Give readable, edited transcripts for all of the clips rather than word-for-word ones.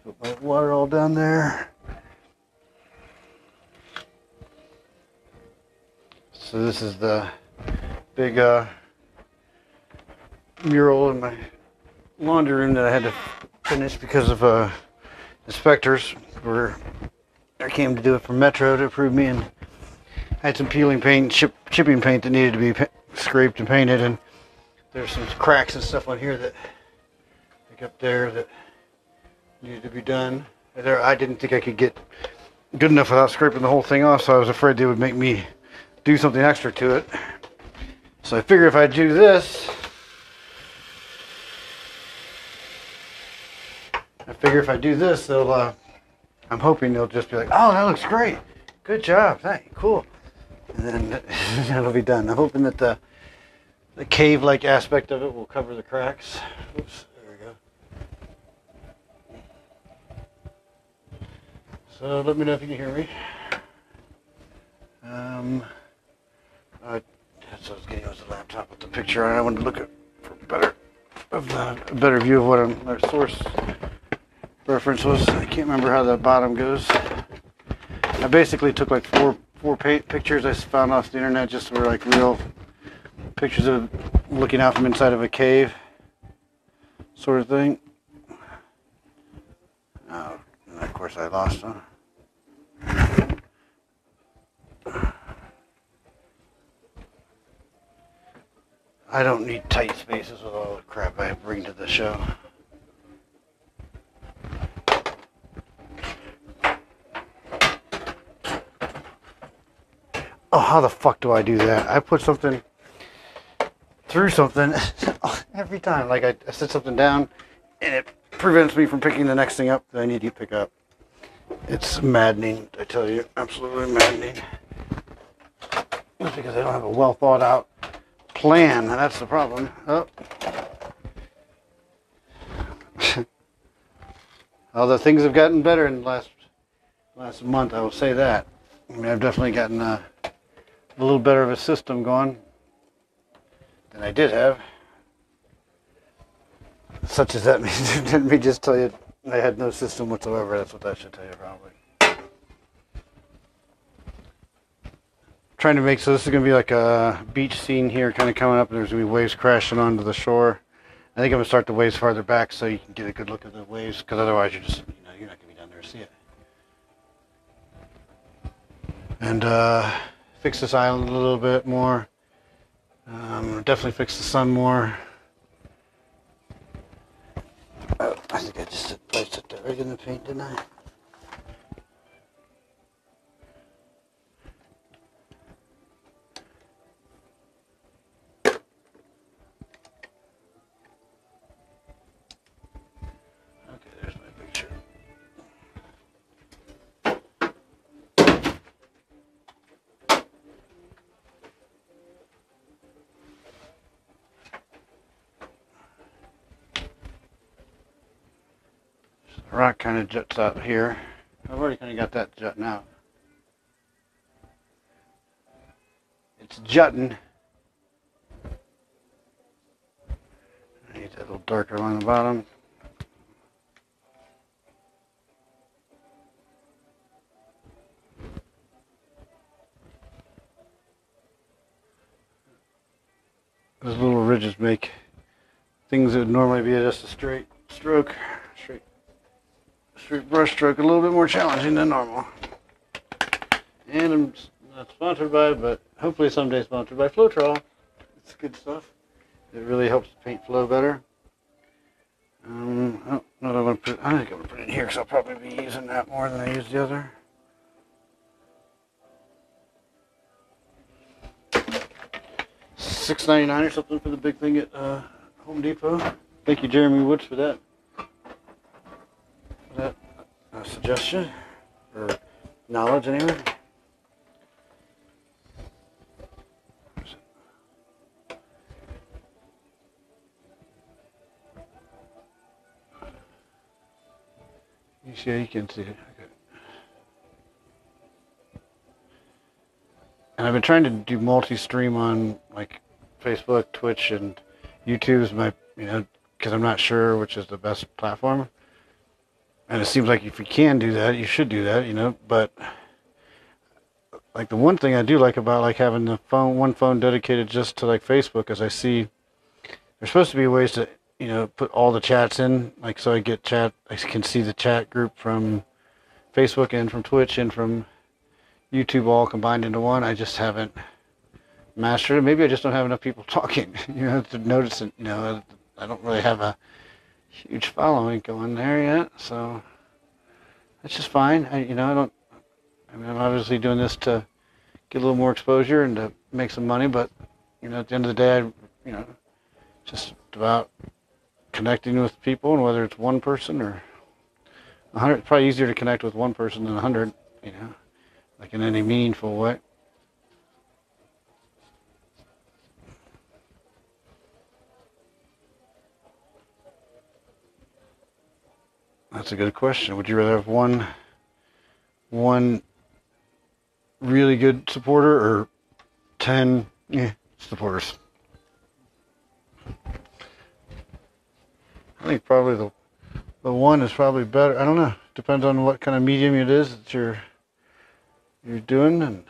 Put my water all down there. So this is the big mural in my laundry room that I had to finish because of inspectors were I came to do it for Metro to approve me, and I had some peeling paint, chipping paint that needed to be scraped and painted, and there's some cracks and stuff on here that like up there that needed to be done. I didn't think I could get good enough without scraping the whole thing off, so I was afraid they would make me do something extra to it. So I figure if I do this, they'll I'm hoping they'll just be like, oh, that looks great, good job, thank you, cool, and then that'll be done. I'm hoping that the cave-like aspect of it will cover the cracks. Oops, there we go. So let me know if you can hear me. So I was getting the laptop with the picture on. I wanted to look at a better view of what our source reference was. I can't remember how the bottom goes. I basically took like four pictures I found off the internet, just were like real pictures of looking out from inside of a cave sort of thing. Oh, and of course I lost them. I don't need tight spaces with all the crap I bring to the show. Oh, how the fuck do I do that? I put something through something every time. Like I set something down and it prevents me from picking the next thing up that I need to pick up. It's maddening, I tell you. Absolutely maddening. That's because I don't have a well thought out plan. That's the problem. Oh. Although things have gotten better in the last month, I will say that. I mean, I've definitely gotten a little better of a system going than I did have. Such as that means, didn't me just tell you I had no system whatsoever. That's what that should tell you, probably. Trying to make, so this is going to be like a beach scene here kind of coming up, and there's going to be waves crashing onto the shore. I think I'm going to start the waves farther back so you can get a good look at the waves, because otherwise you're just, you're not going to be down there to see it. And fix this island a little bit more. Definitely fix the sun more. Oh, I think I just placed it right in the paint, didn't I? The rock kind of juts out here. I've already kind of got that jutting out. It's jutting. I need that a little darker along the bottom. Those little ridges make things that would normally be just a straight stroke, straight brush stroke, a little bit more challenging than normal. And I'm not sponsored by, but hopefully someday sponsored by Floetrol. It's good stuff. It really helps the paint flow better. Oh, no, I think I'm going to put it in here because I'll probably be using that more than I use the other. $6.99 or something for the big thing at Home Depot. Thank you, Jeremy Woods, for that. Suggestion or knowledge, anyway. You can see it. Okay. And I've been trying to do multi-stream on like Facebook, Twitch, and YouTube's my, because I'm not sure which is the best platform. And it seems like if you can do that, you should do that, you know. But like the one thing I do like about like having the one phone dedicated just to like Facebook is I see there's supposed to be ways to, you know, put all the chats in. Like so I can see the chat group from Facebook and from Twitch and from YouTube all combined into one. I just haven't mastered it. Maybe I just don't have enough people talking, you know, to notice it. You know, I don't really have a huge following going there yet, so that's just fine. I mean, I'm obviously doing this to get a little more exposure and to make some money, but, you know, at the end of the day, just about connecting with people, and whether it's one person or 100, it's probably easier to connect with one person than 100, you know, like in any meaningful way. That's a good question. Would you rather have one really good supporter or 10 supporters? I think probably the one is probably better. I don't know. Depends on what kind of medium it is that you're doing and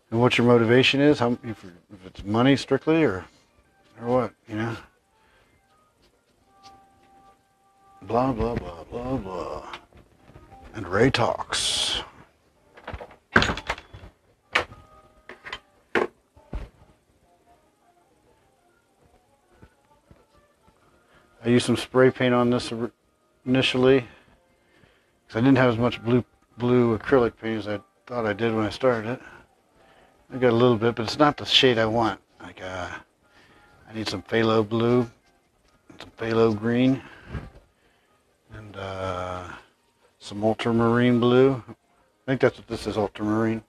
what your motivation is. If it's money strictly or what, you know. Blah, blah, blah, blah, blah. And Ray talks. I used some spray paint on this initially because I didn't have as much blue acrylic paint as I thought I did when I started it. I got a little bit, but it's not the shade I want. Like I need some phthalo blue, and some phthalo green, and some ultramarine blue. I think that's what this is, ultramarine.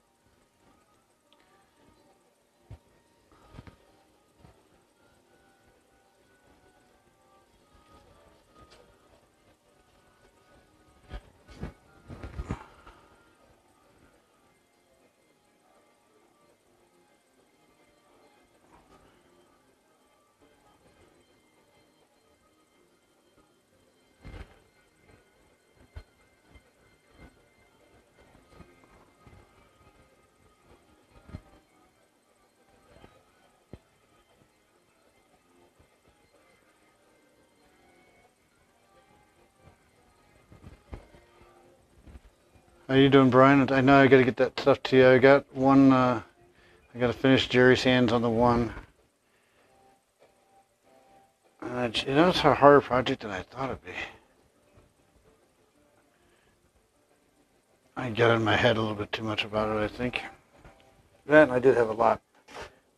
How you doing, Brian? I know I got to get that stuff to you. I got one. I got to finish Jerry's hands on the one. You know, it's a harder project than I thought it'd be. I got in my head a little bit too much about it, I think. That, and I did have a lot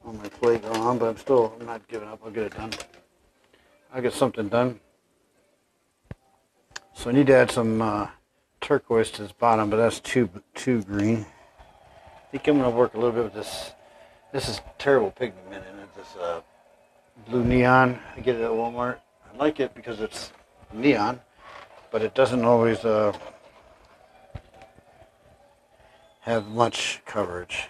on my plate going on, but I'm not giving up. I'll get it done. I'll get something done. So I need to add some turquoise to this bottom, but that's too green. I think I'm going to work a little bit with this. This is terrible pigment in it. This blue neon. I get it at Walmart. I like it because it's neon, but it doesn't always have much coverage.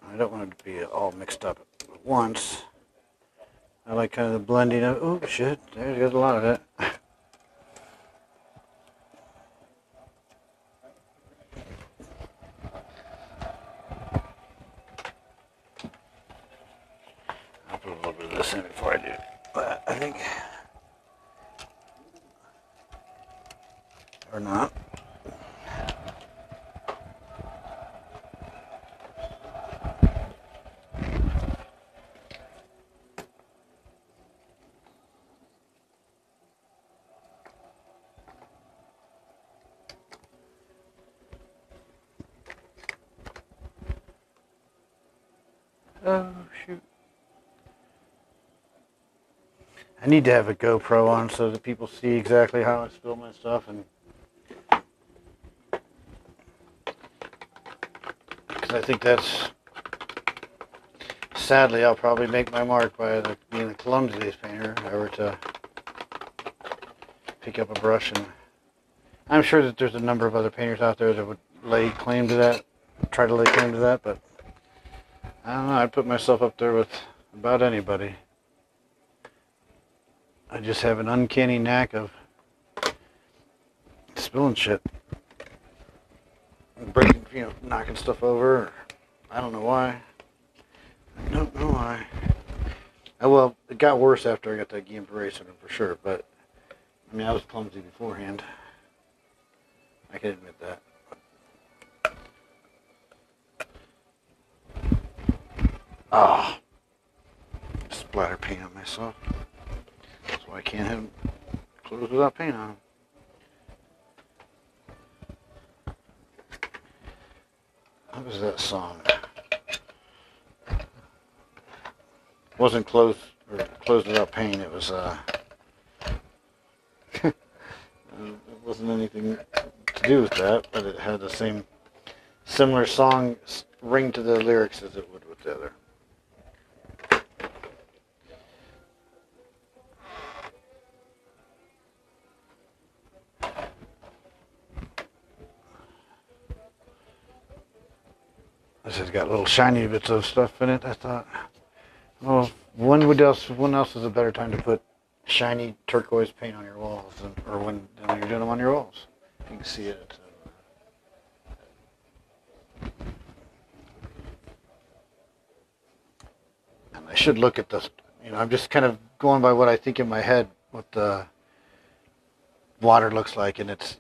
I don't want it to be all mixed up at once. I like kind of the blending of, oh shit, there's a lot of it. I'll put a little bit of this in before I do that, I think. Or not. Oh, shoot. I need to have a GoPro on so that people see exactly how I spill my stuff, and because I think that's, sadly, I'll probably make my mark by being the clumsiest painter if I were to pick up a brush. And I'm sure that there's a number of other painters out there that would lay claim to that, try to lay claim to that, but I don't know, I'd put myself up there with about anybody. I just have an uncanny knack of spilling shit, breaking, knocking stuff over. I don't know why. I don't know why. Well, it got worse after I got that game brace in it for sure, but I mean, I was clumsy beforehand. I can admit that. Ah, splatter paint on myself. That's why I can't have clothes without paint on them. What was that song? It wasn't clothes without paint. It was it wasn't anything to do with that, but it had the similar song ring to the lyrics as it would with the other. This has got little shiny bits of stuff in it. I thought, well, when else is a better time to put shiny turquoise paint on your walls or when you're doing them on your walls? You can see it. And I should look at this. I'm just kind of going by what I think in my head what the water looks like, and it's